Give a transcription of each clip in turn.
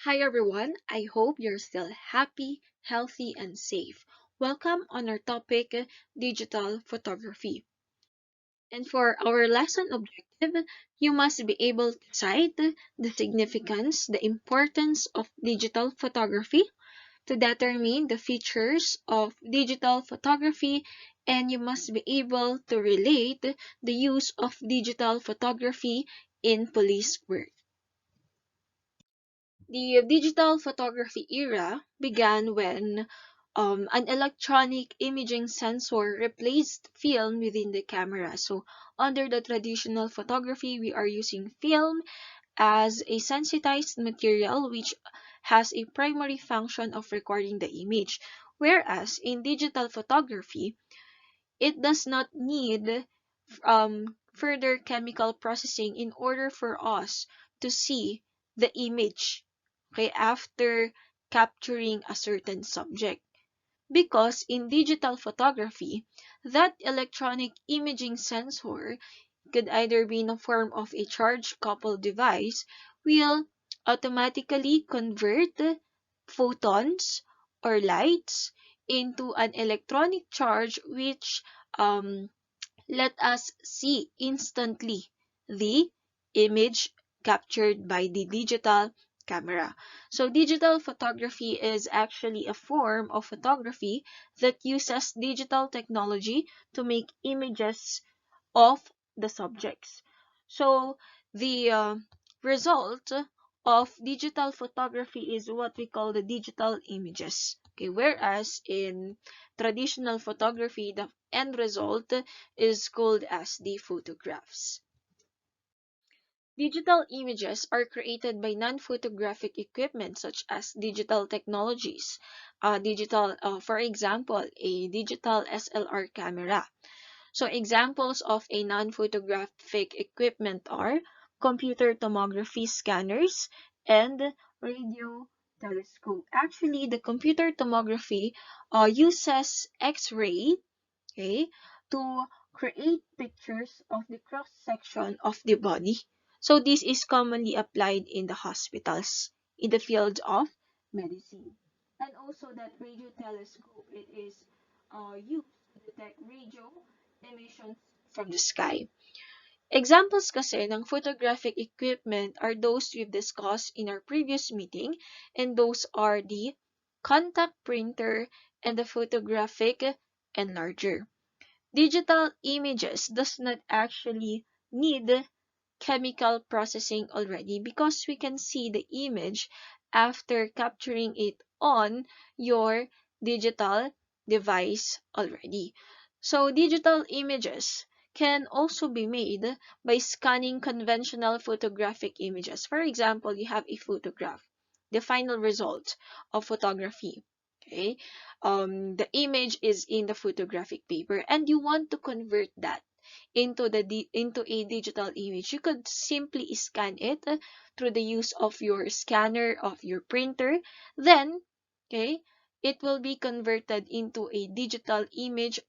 Hi everyone, I hope you're still happy, healthy, and safe. Welcome on our topic, digital photography. And for our lesson objective, you must be able to cite the significance, the importance of digital photography, to determine the features of digital photography, and you must be able to relate the use of digital photography in police work. The digital photography era began when an electronic imaging sensor replaced film within the camera. So, under the traditional photography, we are using film as a sensitized material which has a primary function of recording the image. Whereas in digital photography, it does not need further chemical processing in order for us to see the image, okay, after capturing a certain subject. Because in digital photography, that electronic imaging sensor could either be in the form of a charge coupled device, will automatically convert photons or lights into an electronic charge which um, let us see instantly the image captured by the digital camera. So digital photography is actually a form of photography that uses digital technology to make images of the subjects. So the result of digital photography is what we call the digital images. Okay, whereas in traditional photography, the end result is called as the photographs. Digital images are created by non-photographic equipment such as digital technologies. For example, a digital SLR camera. So examples of a non-photographic equipment are computer tomography scanners and radio telescope. Actually, the computer tomography uses X-ray, okay, to create pictures of the cross-section of the body. So this is commonly applied in the hospitals in the field of medicine. And also that radio telescope, it is used to detect radio emissions from the sky. Examples kasi ng photographic equipment are those we've discussed in our previous meeting, and those are the contact printer and the photographic enlarger. Digital images does not actually need chemical processing already because we can see the image after capturing it on your digital device already. So digital images can also be made by scanning conventional photographic images. For example, you have a photograph, the final result of photography. Okay, the image is in the photographic paper, and you want to convert that into a digital image. You could simply scan it through the use of your scanner of your printer. Then, okay, it will be converted into a digital image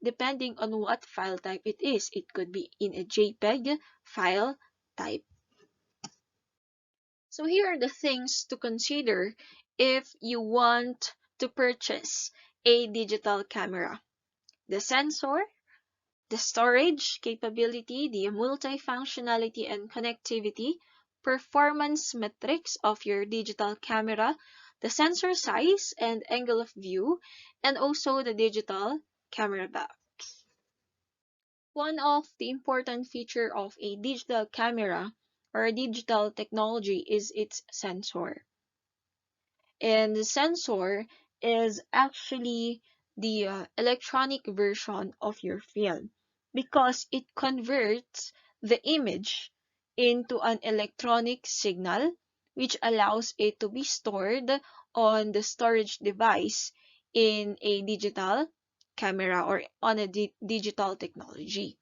depending on what file type it is. It could be in a JPEG file type. So here are the things to consider if you want to purchase a digital camera: the sensor, the storage capability, the multifunctionality and connectivity, performance metrics of your digital camera, the sensor size and angle of view, and also the digital camera back. One of the important feature of a digital camera or a digital technology is its sensor. And the sensor is actually the electronic version of your film because it converts the image into an electronic signal which allows it to be stored on the storage device in a digital camera or on a digital technology.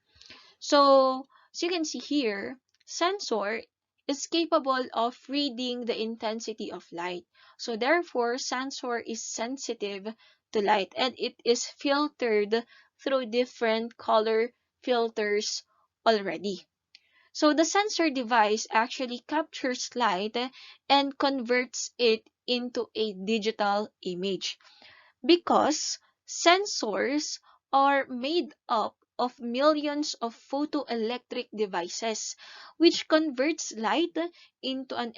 So, as you can see here, sensor is capable of reading the intensity of light. So therefore, sensor is sensitive to light and it is filtered through different color filters already. So the sensor device actually captures light and converts it into a digital image, because sensors are made up of millions of photoelectric devices, which converts light into an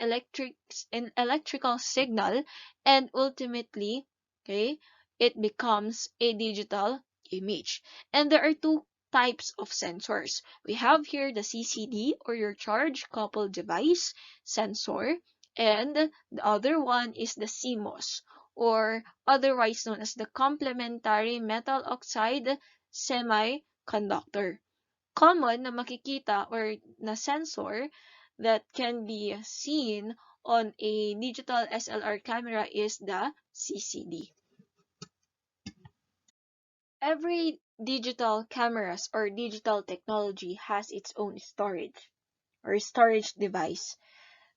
electrical signal, and ultimately, okay, it becomes a digital image. And there are two types of sensors. We have here the CCD, or your charge coupled device sensor, and the other one is the CMOS, or otherwise known as the complementary metal oxide semiconductor. Common na makikita or na sensor that can be seen on a digital SLR camera is the CCD. Every digital cameras or digital technology has its own storage or storage device.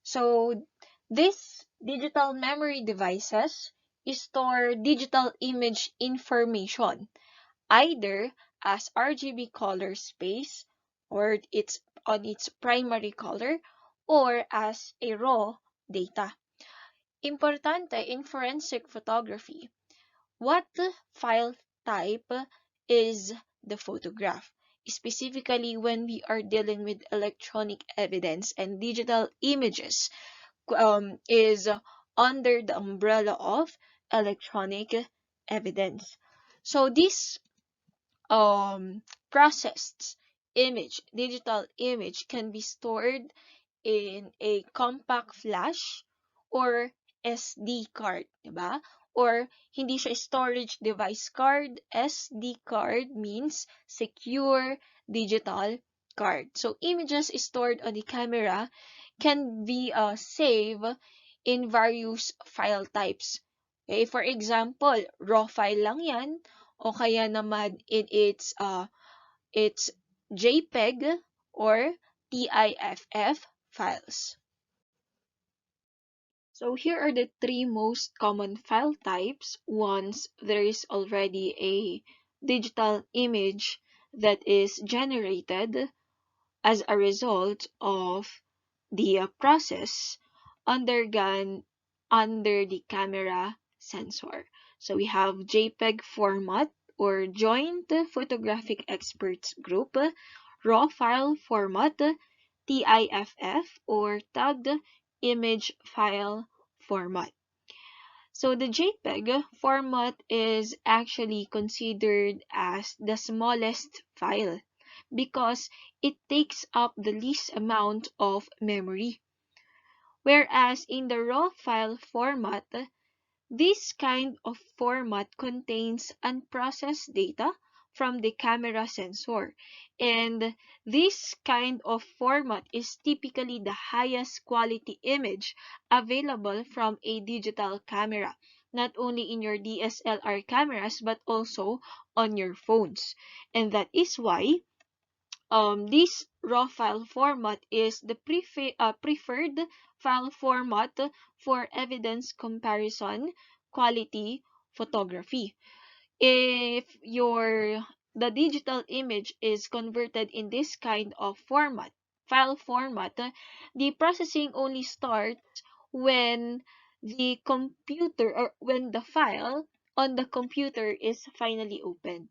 So these digital memory devices store digital image information either as RGB color space, or its on its primary color, or as a raw data. Importante in forensic photography, what file type is the photograph? Specifically when we are dealing with electronic evidence, and digital images is under the umbrella of electronic evidence. So this processed digital image can be stored in a compact flash or SD card, diba? Or hindi siya storage device card. SD card means secure digital card. So images stored on the camera can be saved in various file types. Okay, for example, raw file lang yan, o kaya naman in its JPEG or TIFF files. So here are the three most common file types once there is already a digital image that is generated as a result of the process undergone under the camera sensor. So we have JPEG format, or Joint Photographic Experts Group, RAW file format, TIFF, or Tagged Image File format. So the JPEG format is actually considered as the smallest file because it takes up the least amount of memory. Whereas in the raw file format, this kind of format contains unprocessed data from the camera sensor, and this kind of format is typically the highest quality image available from a digital camera, not only in your DSLR cameras but also on your phones. And that is why this raw file format is the preferred file format for evidence comparison quality photography. If the digital image is converted in this kind of file format, the processing only starts when the computer, or when the file on the computer is finally opened.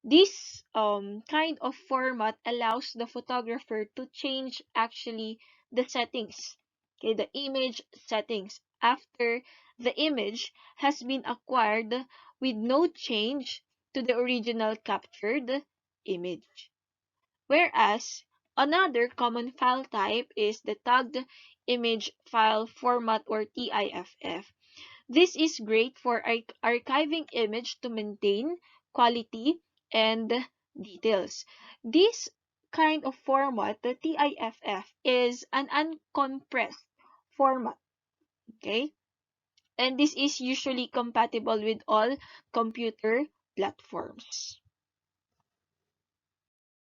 This kind of format allows the photographer to change actually the settings, okay, the image settings after the image has been acquired with no change to the original captured image. Whereas another common file type is the tagged image file format, or TIFF. This is great for archiving image to maintain quality and details. This kind of format, the TIFF, is an uncompressed format, okay? And this is usually compatible with all computer platforms.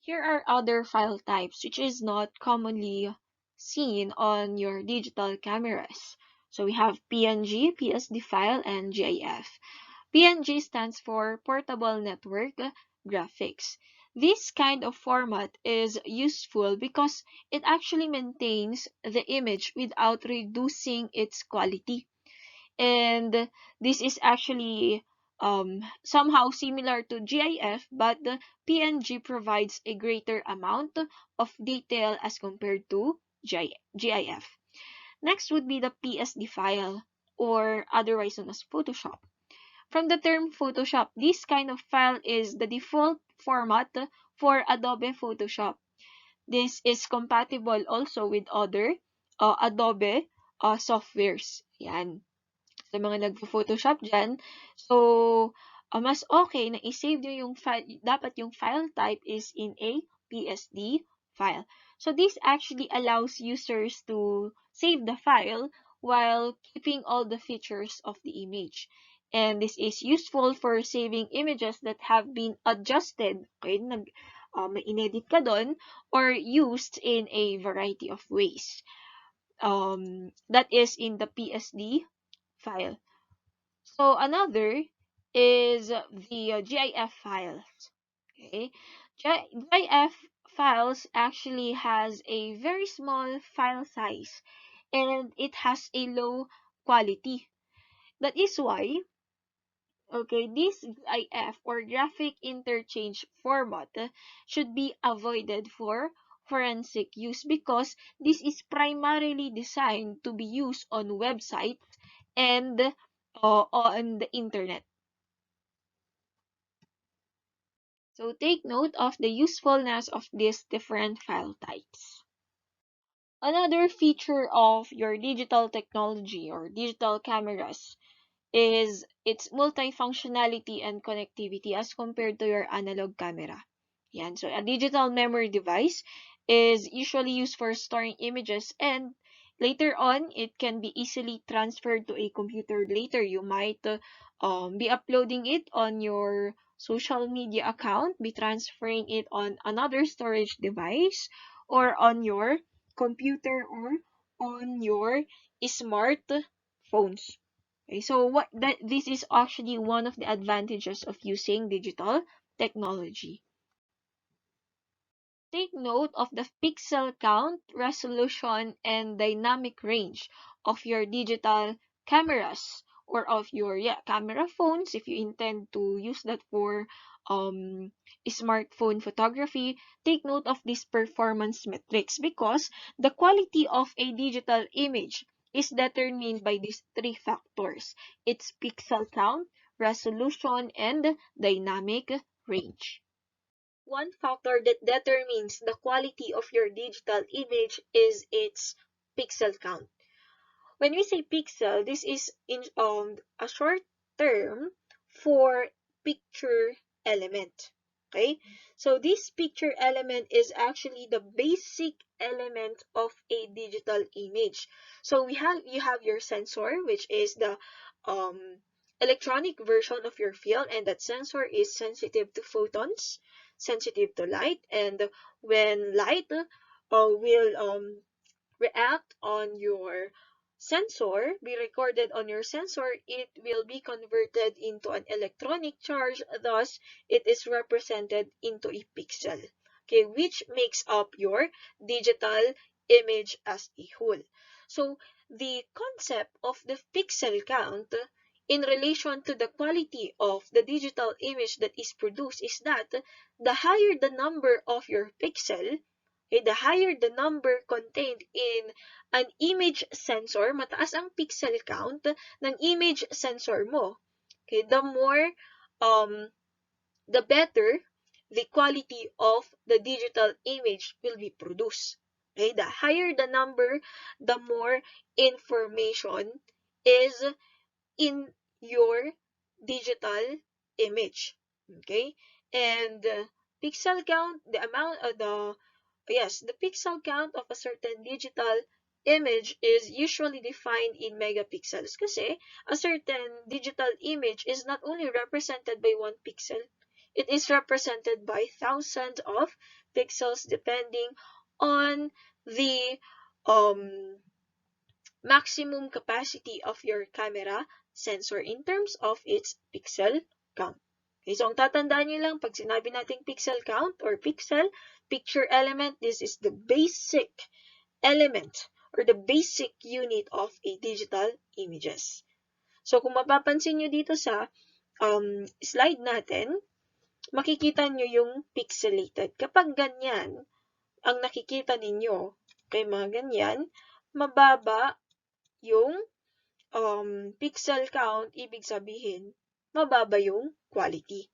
Here are other file types which is not commonly seen on your digital cameras. So we have PNG, PSD file, and GIF. PNG stands for Portable Network Graphics. This kind of format is useful because it actually maintains the image without reducing its quality. And this is actually somehow similar to GIF, but the PNG provides a greater amount of detail as compared to GIF. Next would be the PSD file, or otherwise known as Photoshop. From the term Photoshop, this kind of file is the default format for Adobe Photoshop. This is compatible also with other Adobe softwares. Yan. Sa mga nagpo-Photoshop dyan. So, mas okay na i-save nyo yung file, dapat yung file type is in a PSD file. So, this actually allows users to save the file while keeping all the features of the image. And this is useful for saving images that have been adjusted, okay, may inedit ka doon, or used in a variety of ways. That is in the PSD file. So another is the GIF files. Okay, GIF files actually has a very small file size and it has a low quality. That is why, okay, this GIF or graphic interchange format should be avoided for forensic use because this is primarily designed to be used on websites and on the internet. So take note of the usefulness of these different file types. Another feature of your digital technology or digital cameras is its multifunctionality and connectivity as compared to your analog camera. Yan. So a digital memory device is usually used for storing images, and later on it can be easily transferred to a computer. Later you might be uploading it on your social media account, be transferring it on another storage device, or on your computer, or on your smartphones. Okay, so this is actually one of the advantages of using digital technology. Take note of the pixel count, resolution, and dynamic range of your digital cameras, or of your camera phones if you intend to use that for smartphone photography. Take note of these performance metrics because the quality of a digital image is determined by these three factors: its pixel count, resolution, and dynamic range. One factor that determines the quality of your digital image is its pixel count. When we say pixel, this is in a short term for picture element. Okay? So this picture element is actually the basic element of a digital image. So you have your sensor, which is the electronic version of your field, and that sensor is sensitive to photons, sensitive to light, and when light will react on your sensor, be recorded on your sensor, it will be converted into an electronic charge, thus it is represented into a pixel, okay, which makes up your digital image as a whole. So the concept of the pixel count in relation to the quality of the digital image that is produced is that the higher the number of your pixel, okay, the higher the number contained in an image sensor, mataas ang pixel count ng image sensor mo, okay, the better the quality of the digital image will be produced. Okay, the higher the number, the more information is in your digital image. Okay, and pixel count, the amount of the pixel count of a certain digital image is usually defined in megapixels kasi a certain digital image is not only represented by one pixel, it is represented by thousands of pixels depending on the um, maximum capacity of your camera sensor in terms of its pixel count. Okay, so ang tatandaan nyo lang, pag sinabi nating pixel count or pixel, picture element, this is the basic element or the basic unit of a digital images. So kung mapapansin nyo dito sa slide natin, makikita nyo yung pixelated. Kapag ganyan, ang nakikita ninyo, kay mga ganyan, mababa yung pixel count, ibig sabihin, mababa yung quality.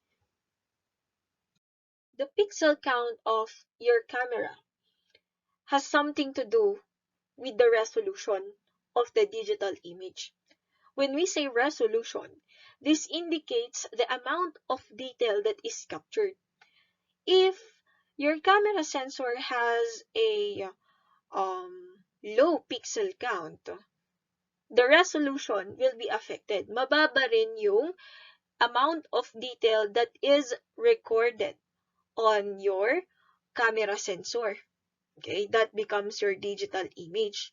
The pixel count of your camera has something to do with the resolution of the digital image. When we say resolution, this indicates the amount of detail that is captured. If your camera sensor has a low pixel count, the resolution will be affected. Mababa rin yung amount of detail that is recorded on your camera sensor. Okay, that becomes your digital image.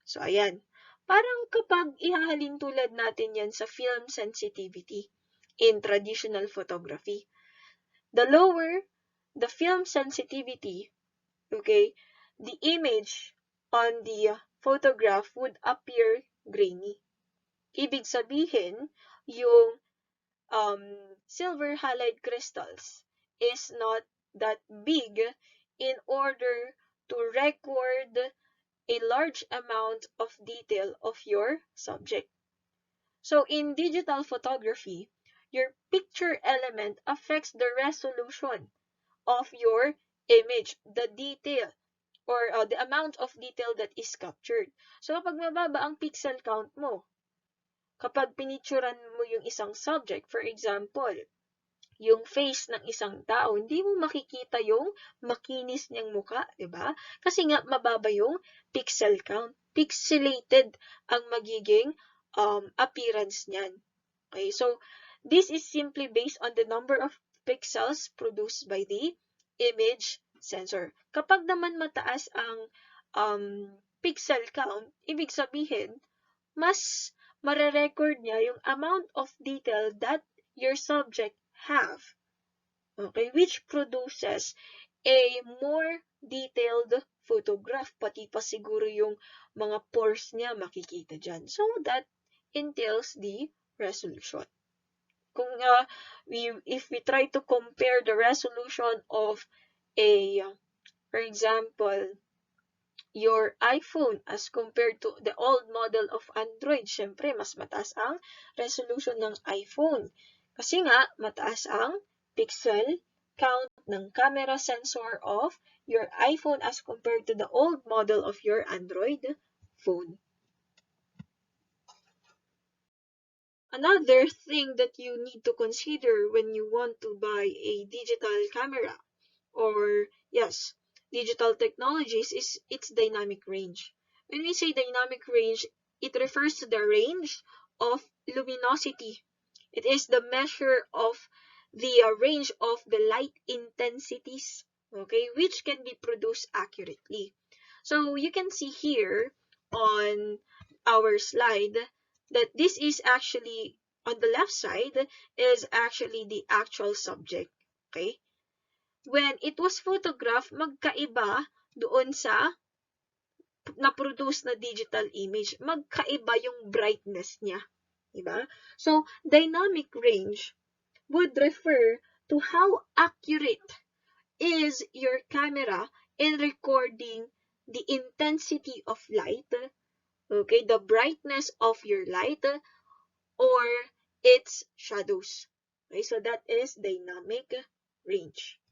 So, ayan. Parang kapag ihahalin tulad natin yan sa film sensitivity in traditional photography. The lower the film sensitivity, okay, the image on the photograph would appear grainy. Ibig sabihin, yung silver halide crystals is not that big in order to record a large amount of detail of your subject. So in digital photography, your picture element affects the resolution of your image, the detail or the amount of detail that is captured. So kapag mababa ang pixel count mo, kapag pinicturan mo yung isang subject, for example, yung face ng isang tao, hindi mo makikita yung makinis niyang muka, di ba? Kasi nga mababa yung pixel count. Pixelated ang magiging appearance niyan. Okay, so this is simply based on the number of pixels produced by the image sensor. Kapag naman mataas ang pixel count, ibig sabihin, mas mare-record niya yung amount of detail that your subject have. Okay, which produces a more detailed photograph. Pati pa siguro yung mga pores niya makikita dyan. So, that entails the resolution. Kung if we try to compare the resolution of a, for example, your iPhone as compared to the old model of Android, syempre, mas mataas ang resolution ng iPhone. Kasi nga, mataas ang pixel count ng camera sensor of your iPhone as compared to the old model of your Android phone. Another thing that you need to consider when you want to buy a digital camera or, yes, digital technologies is its dynamic range. When we say dynamic range, it refers to the range of luminosity. It is the measure of the range of the light intensities, okay, which can be produced accurately. So you can see here on our slide that this is actually, on the left side, is actually the actual subject, okay? When it was photographed, magkaiba doon sa na-produce na digital image. Magkaiba yung brightness niya. Diba? So, dynamic range would refer to how accurate is your camera in recording the intensity of light, okay, the brightness of your light, or its shadows. Okay, so that is dynamic range.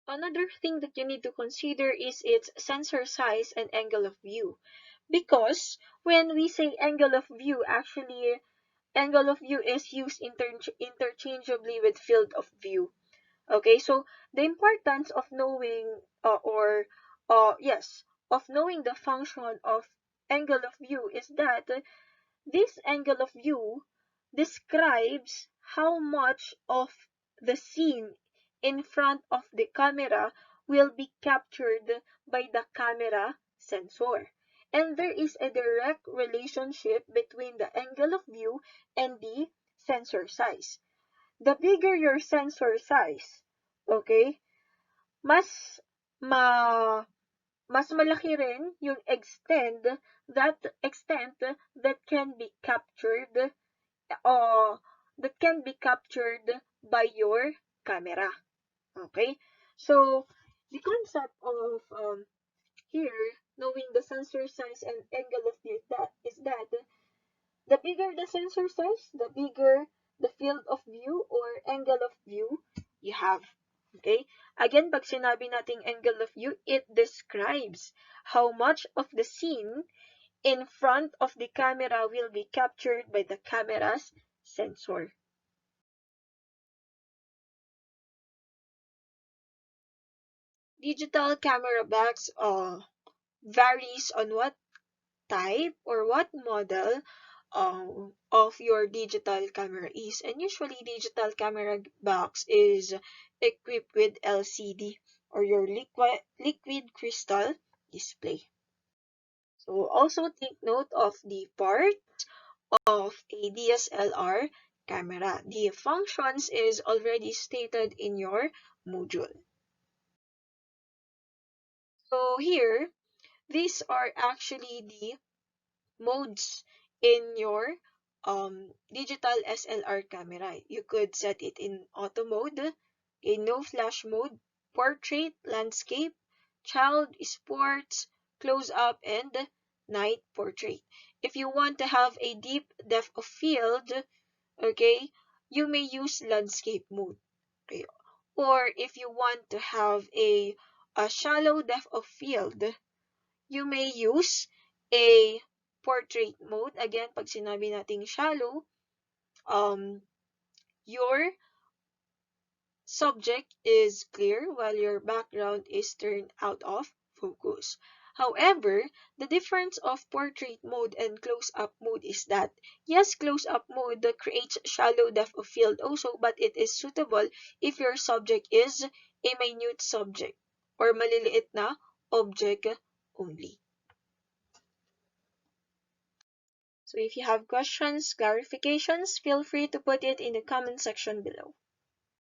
Another thing that you need to consider is its sensor size and angle of view. Because when we say angle of view, actually, angle of view is used interchangeably with field of view. Okay, so the importance of knowing of knowing the function of angle of view is that this angle of view describes how much of the scene in front of the camera will be captured by the camera sensor. And there is a direct relationship between the angle of view and the sensor size. the bigger your sensor size, okay, mas ma mas malaki rin yung extent that can be captured uh, by your camera. Okay? So, the concept of here, knowing the sensor size and angle of view, that the bigger the sensor size, the bigger the field of view or angle of view you have. Okay? Again, pag sinabi nating angle of view, it describes how much of the scene in front of the camera will be captured by the camera's sensor. Digital camera box varies on what type or what model of your digital camera is. And usually digital camera box is equipped with LCD or your liquid crystal display. So also take note of the part of a DSLR camera. The functions is already stated in your module. So here, these are actually the modes in your digital SLR camera. You could set it in auto mode, in no flash mode, portrait, landscape, child, sports, close up, and night portrait. If you want to have a deep depth of field, okay, you may use landscape mode. Okay. Or if you want to have a shallow depth of field, you may use a portrait mode. Again, pag sinabi nating shallow, your subject is clear while your background is turned out of focus. However, the difference of portrait mode and close-up mode is that, yes, close-up mode creates shallow depth of field also, but it is suitable if your subject is a minute subject or maliliit na object only. So if you have questions, clarifications, feel free to put it in the comment section below.